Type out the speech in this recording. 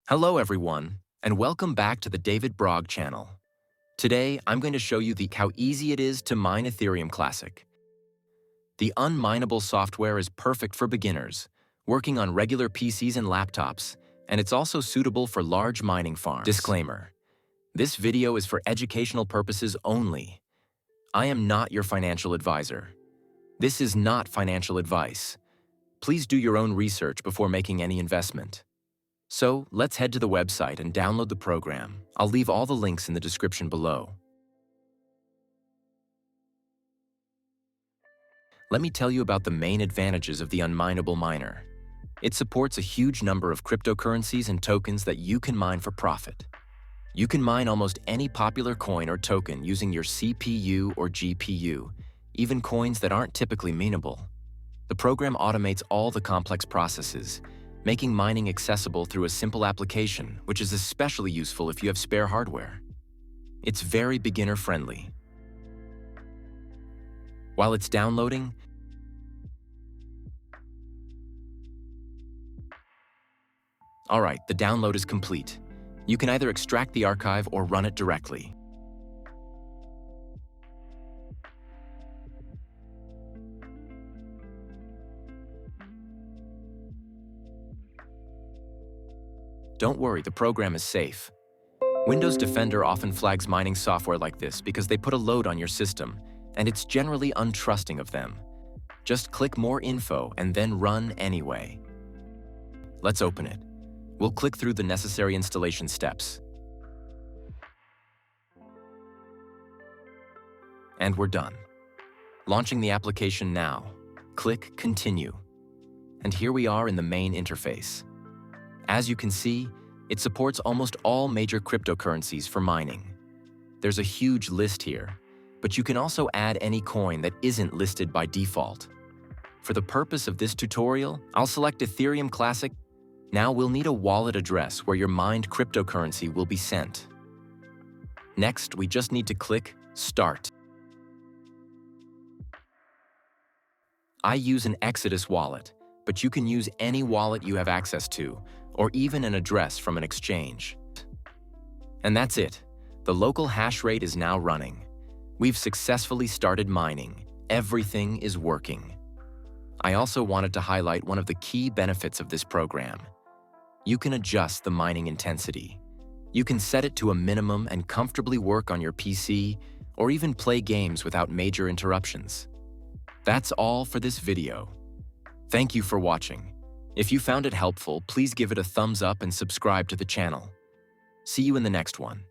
Hello everyone, and welcome back to the David Brog channel. Today, I'm going to show you how easy it is to mine Ethereum Classic. The Unmineable software is perfect for beginners, working on regular PCs and laptops, and it's also suitable for large mining farms. Disclaimer: this video is for educational purposes only. I am not your financial advisor. This is not financial advice. Please do your own research before making any investment. So, let's head to the website and download the program. I'll leave all the links in the description below. Let me tell you about the main advantages of the Unmineable miner. It supports a huge number of cryptocurrencies and tokens that you can mine for profit. You can mine almost any popular coin or token using your CPU or GPU, even coins that aren't typically mineable. The program automates all the complex processes, making mining accessible through a simple application, which is especially useful if you have spare hardware. It's very beginner-friendly. While it's downloading, alright, the download is complete. You can either extract the archive or run it directly. Don't worry, the program is safe. Windows Defender often flags mining software like this because they put a load on your system, and it's generally untrusting of them. Just click More Info and then run anyway. Let's open it. We'll click through the necessary installation steps. And we're done. Launching the application now. Click Continue. And here we are in the main interface. As you can see, it supports almost all major cryptocurrencies for mining. There's a huge list here, but you can also add any coin that isn't listed by default. For the purpose of this tutorial, I'll select Ethereum Classic. Now we'll need a wallet address where your mined cryptocurrency will be sent. Next, we just need to click Start. I use an Exodus wallet, but you can use any wallet you have access to, or even an address from an exchange. And that's it. The local hash rate is now running. We've successfully started mining. Everything is working. I also wanted to highlight one of the key benefits of this program. You can adjust the mining intensity. You can set it to a minimum and comfortably work on your PC, or even play games without major interruptions. That's all for this video. Thank you for watching. If you found it helpful, please give it a thumbs up and subscribe to the channel. See you in the next one.